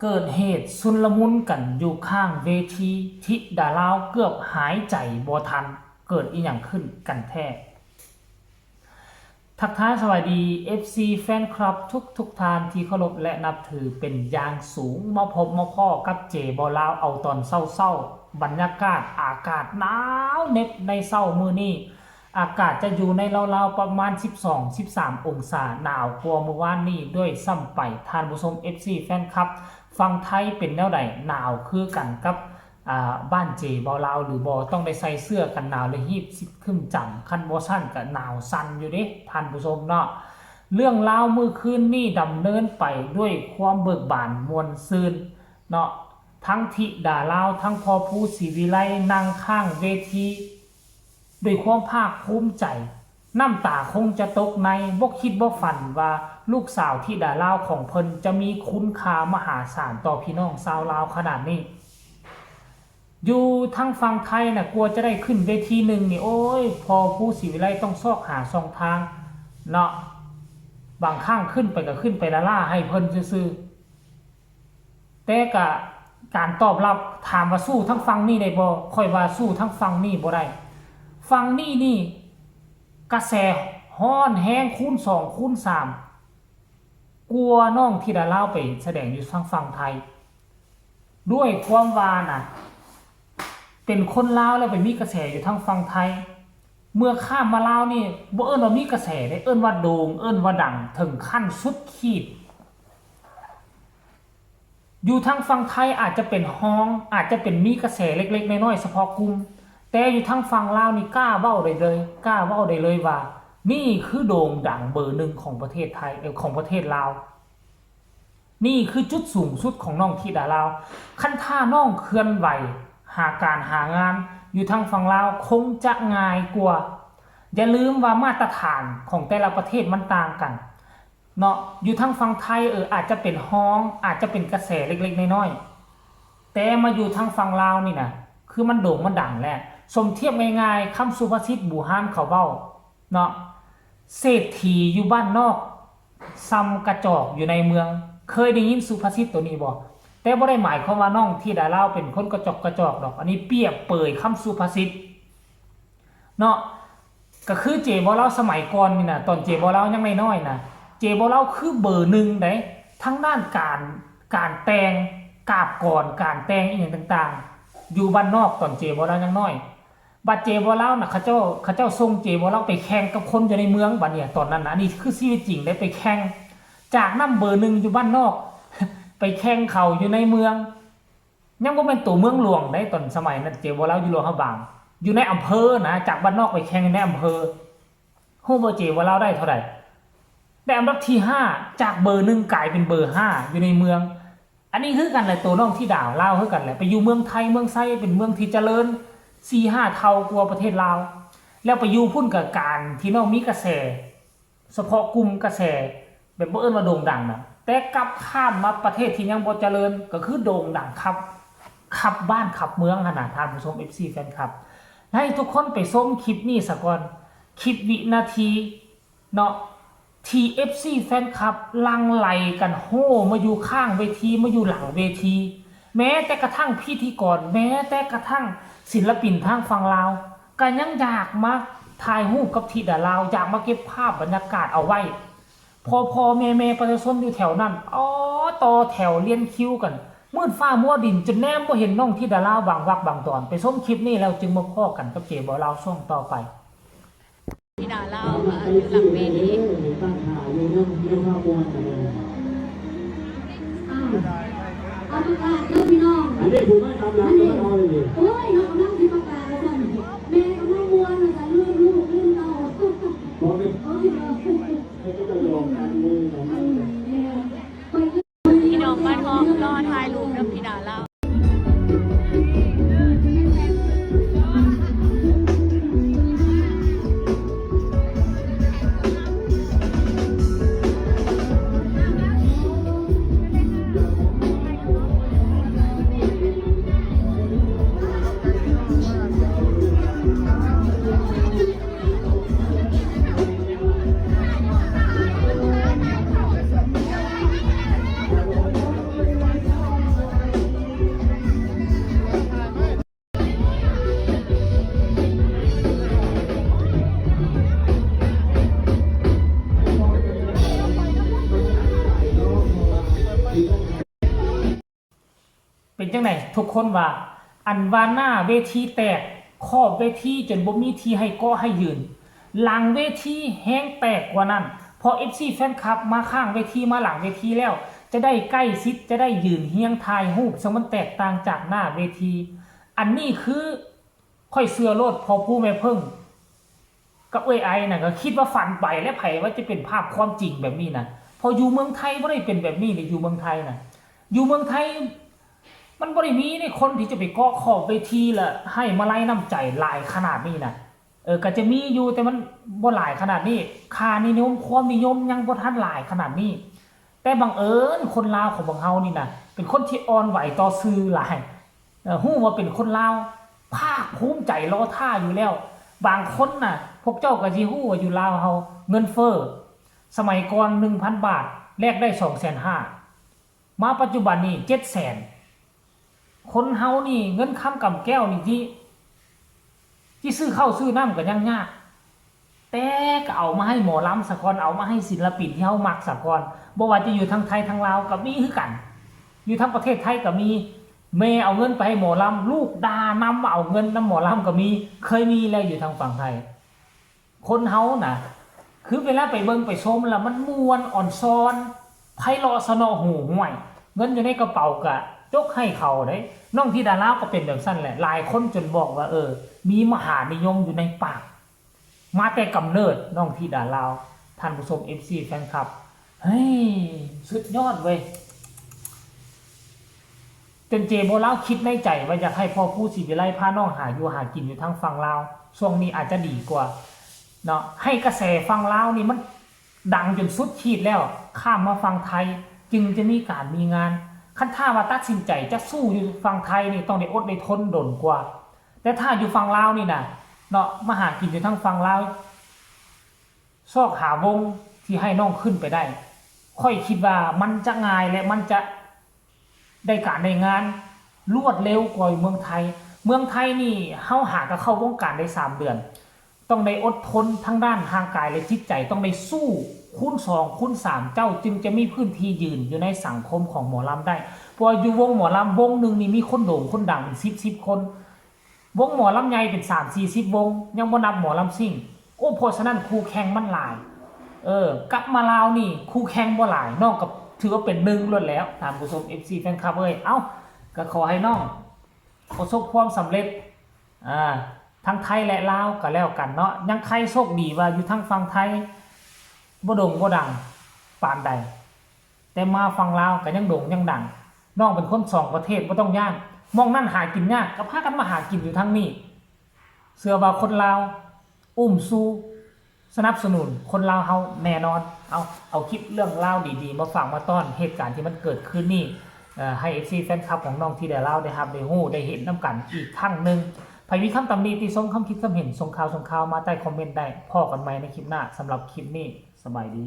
เกิดเหตุชุลมุนกันอยู่ข้างเวทีทิดาลาวเกือบหายใจบ่ทันเกิดอีหยังขึ้นกันแท้ทักทายสวัสดี FC แฟนคลับทุกท่านที่เคารพและนับถือเป็นอย่างสูงมาพบมาพ่อกับเจบอลาวเอาตอนเศร้าๆบรรยากาศอากาศหนาวเหน็บในเศร้ามื้อนี้อากาศจะอยู่ในราวๆประมาณ 12-13 องศาหนาวกว่าเมื่อวานนี้ด้วยซ้ำไปท่านผู้ชม FC แฟนคลับฟังไทยเป็นแนวใดหนาวคือกันกับบ้านเจบอลาวหรือบอต้องได้ใส่เสื้อกันหนาวเลยฮีบสิขึ้นจำคันบอสั้นกับหนาวสั่นอยู่เด้ท่านผู้ชมเนาะเรื่องราวมื้อคืนนี้ดำเนินไปด้วยความเบิกบานมวลซืนเนาะทั้งธิดาลาวทั้งพอผู้ศรีวิไลนั่งข้างเวทีด้วยความภาคภูมิใจน้ำตาคงจะตกในบ่คิดบ่ฝันว่าลูกสาวธิดาลาวของเพิ่นจะมีคุณค่ามหาศาลต่อพี่น้องชาวลาวขนาดนี้อยู่ทั้งฝั่งไทยน่ะกลัวจะได้ขึ้นเวทีหนึ่งนี่โอ้ยพอผู้ศรีวิไลต้องซอกหาช่องทางเนาะบางข้างขึ้นไปก็ขึ้นไปละล่าให้เพิ่นซื่อๆแต่ก็การตอบรับถามว่าสู้ทั้งฝั่งนี้ได้บ่ค่อยว่าสู้ทั้งฝั่งนี้บ่ได้ฝั่งนี้นี่กระแสฮ้อนแห้งคูณ2คูณ3กลัวน้องธิดาลาวไปแสดงอยู่ทางฝั่งไทยด้วยความว่าน่ะเป็นคนลาวแล้วไปมีกระแสอยู่ทางฝั่งไทยเมื่อข้ามมาลาวนี่บ่เอิ้นว่ามีกระแสได้เอิ้นว่าโด่งเอิ้นว่าดังถึงขั้นสุดขีดอยู่ทางฝั่งไทยอาจจะเป็นฮ้องอาจจะเป็นมีกระแสเล็กๆน้อยๆเฉพาะกลุ่มแต่อยู่ทางฝั่งลาวนี่กล้าเว้าได้เลยว่านี่คือโด่งดังเบอร์1ของประเทศไทยของประเทศลาวนี่คือจุดสูงสุดของน้องธิดาลาวคันท่าน้องเคลื่อนไหวหาการหางานอยู่ทางฝั่งลาวคงจะง่ายกว่าอย่าลืมว่ามาตรฐานของแต่ละประเทศมันต่างกันเนาะอยู่ทางฝั่งไทยอาจจะเป็นฮ้องอาจจะเป็นกระแสเล็กๆน้อยๆแต่มาอยู่ทางฝั่งลาวนี่นะคือมันโด่งมันดังแล้วสมเทียบง่ายๆคำสุภาษิตบู่ฮั่นเขาเว้าเนาะเศรษฐีอยู่บ้านนอกซ้ำกระจอกอยู่ในเมืองเคยได้ยินสุภาษิตตัวนี้บ่แต่บ่ได้หมายความว่าน้องธิดาลาวเป็นคนกระจอกดอกอันนี้เปรียบเปยคำสุภาษิตเนาะก็คือเจบ่ลาวสมัยก่อนนี่นะตอนเจบ่ลาวยังน้อยๆนะเจบ่ลาวคือเบอร์1ได้ทั้งด้านการแต่งกาบก่อนการแต่งอีหยังต่างๆอยู่บ้านนอกตอนเจบ่ลาวยังน้อยบัดเจบ่ลาวน่ะเขาเจ้าส่งเจบ่ลาวไปแข่งกับคนอยู่ในเมืองบัดเนี่ยตอนนั้นนะนี่คือชีวิตจริงได้ไปแข่งจากนำเบอร์1อยู่บ้านนอกไปแข่งเขาอยู่ในเมืองยังบ่เป็นตัวเมืองหลวงได้ตอนสมัยนั้นเจบ่ลาวอยู่หลวงพระบางอยู่ในอำเภอนะจากบ้านนอกไปแข่งในอำเภอฮู้บ่เจบ่ลาวได้เท่าไหร่ได้อันดับที่5จากเบอร์1กลายเป็นเบอร์5อยู่ในเมืองอันนี้คือกันแหละตัวน้องที่ดาวลาวคือกันแหละไปอยู่เมืองไทยเมืองไซเป็นเมืองที่เจริญ 4-5 เท่ากว่าประเทศลาวแล้วไปอยู่พุ่นกับการที่น้องมีกระแสเฉพาะกลุ่มกระแสแบบบ่เอิ้นว่าโด่งดังนะแต่กลับข้ามมาประเทศที่ยังบ่เจริญก็คือโด่งดังขับบ้านขับเมืองขนาดท่านผู้ชม FC แฟนคลับให้ทุกคนไปชมคลิปนี้ซะก่อนคลิปวินาทีเนาะที่ FC แฟนคลับลังไหลกันโห่มาอยู่ข้างเวทีมาอยู่หลังเวทีแม้แต่กระทั่งพิธีกรแม้แต่กระทั่งศิลปินทางฝั่งลาวก็ยังอยากมาถ่ายรูปกับธิดาลาวอยากมาเก็บภาพบรรยากาศเอาไว้พอแม่ประชาชนอยู่แถวนั้นต่อแถวเลียนคิวกันมืดฟ้ามัวดินจนแนมบ่เห็นน้องธิดาลาวบางวักบางตอนไปชมคลิปนี้แล้วจึงมาพ้อกันกับเจบ่ลาวช่วงต่อไปธิดาลาวอยู่หลังเวทีเอาประกาศเจ้าพี่น้องอันนี้ผมไม่ทำแล้วไม่เอาเลยโอ้ยเรากำลังที่ประกาศแล้วกันแม่กำลังม้วนแต่ลูกเราโอ้ยก็จะลงกันมือของพี่น้องบ้านทองรอถ่ายรูปกับธิดาลาว จังได๋ทุกคนว่าอันว่าหน้าเวทีแตกขอบเวทีจนบ่มีที่ให้เกาะให้ยืนหลังเวทีแห้งแตกกว่านั้นพอ FC แฟนคลับมาข้างเวทีมาหลังเวทีแล้วจะได้ใกล้ชิดจะได้ยืนเฮียงถ่ายรูปซึ่งมันแตกต่างจากหน้าเวทีอันนี้คือค่อยเชื่อโลดพอผู้แม่เพิ่งกับเอ้ยไอน่ะก็คิดว่าฝันไปและไผว่าจะเป็นภาพความจริงแบบนี้นะพออยู่เมืองไทยบ่ได้เป็นแบบนี้เลยอยู่เมืองไทยน่ะอยู่เมืองไทยมันบ่ได้มีในคนที่จะไปเกาะขอบเวทีละให้มาไล่น้ำใจหลายขนาดนี้นะก็จะมีอยู่แต่มันบ่หลายขนาดนี้ค่านิยมความนิยมยังบ่ทันหลายขนาดนี้แต่บังเอิญคนลาวของบังเฮานี่นะเป็นคนที่อ่อนไหวต่อสื่อหลายฮู้ว่าเป็นคนลาวภาคภูมิใจรอท่าอยู่แล้วบางคนน่ะพวกเจ้าก็สิฮู้ว่าอยู่ลาวเฮาเงินเฟ้อสมัยก่อน 1,000 บาทแลกได้ 250,000 มาปัจจุบันนี้ 700,000 คนเฮานี่เงินค้ำกำแก้วนี่ที่ซื้อข้าวซื้อน้ำก็ยังยากแต่ก็เอามาให้หมอลำสะกอนเอามาให้ศิลปินที่เฮามักสะกอนบ่ว่าจะอยู่ทางไทยทางลาวก็มีคือกันอยู่ทั้งประเทศไทยก็มีแม่เอาเงินไปให้หมอลำลูกด่านำเอาเงินนำหมอลำก็มีเคยมีแล้วอยู่ทางฝั่งไทยคนเฮาน่ะคือเวลาไปเบิ่งไปชมแล้วมันม่วนอ่อนซ้อนไพเราะสนอหูห่วยเงินอยู่ในกระเป๋าก็ยกให้เขาเด้น้องธิดาลาวก็เป็นแบบนั้นแหละหลายคนจนบอกว่ามีมหานิยมอยู่ในปากมาแต่กำเนิดน้องธิดาลาวท่านผู้ชม FC แฟนคลับเฮ้ยสุดยอดเว้ยจนเจโบลาวคิดในใจว่าอยากให้พ่อผู้ศิวิไลพาน้องหาอยู่หากินอยู่ทางฝั่งลาวช่วงนี้อาจจะดีกว่าเนาะให้กระแสฝั่งลาวนี่มันดังจนสุดขีดแล้วข้ามมาฝั่งไทยจึงจะมีการมีงานคันถ้าว่าตัดสินใจจะสู้อยู่ฝั่งไทยนี่ต้องได้อดได้ทนดนกว่าแต่ถ้าอยู่ฝั่งลาวนี่นะเนาะมาหากินอยู่ทางฝั่งลาวซอกหาวงที่ให้น้องขึ้นไปได้ค่อยคิดว่ามันจะง่ายและมันจะได้การได้งานรวดเร็วกว่าเมืองไทยนี่เฮาหาก็เข้าวงการได้3 เดือนต้องได้อดทนทั้งด้านทางกายและจิตใจต้องได้สู้คูณ2คูณ3เจ้าจึงจะมีพื้นที่ยืนอยู่ในสังคมของหมอลำได้เพราะอยู่วงหมอลำวงหนึ่งนี่มีคนโด่งคนดังเป็น10 คนวงหมอลำใหญ่เป็น30-40 วงยังบ่นับหมอลำซิ่งโอ้เพราะฉะนั้นคู่แข่งมันหลายกลับมาลาวนี่คู่แข่งบ่หลายน้องกับถือว่าเป็น1ล้วนแล้วตามผู้ชม FC แฟนคลับเอ้าก็ขอให้น้องประสบความสำเร็จทั้งไทยและลาวก็แล้วกันเนาะยังใครโชคดีว่าอยู่ทางฝั่งไทยบ่โด่งบ่ดังปานใดแต่มาฝั่งลาวก็ยังโด่งยังดังน้องเป็นคน2ประเทศบ่ต้องย่านมองนั่นหากินยากก็พากันมาหากินอยู่ทางนี้เชื่อว่าคนลาวอุ้มสู้สนับสนุนคนลาวเฮาแน่นอนเอาคลิปเรื่องราวดีๆมาฝากมาต้อนเหตุการณ์ที่มันเกิดขึ้นนี่ให้ FC แฟนคลับของน้องที่ได้เล่าได้ครับได้ฮู้ได้เห็นนำกันอีกครั้งนึงใครมีคำตำหนิติชมคำคิดคำเห็นส่งข่าวมาใต้คอมเมนต์ได้พอกันใหม่ในคลิปหน้าสำหรับคลิปนี้สบายดี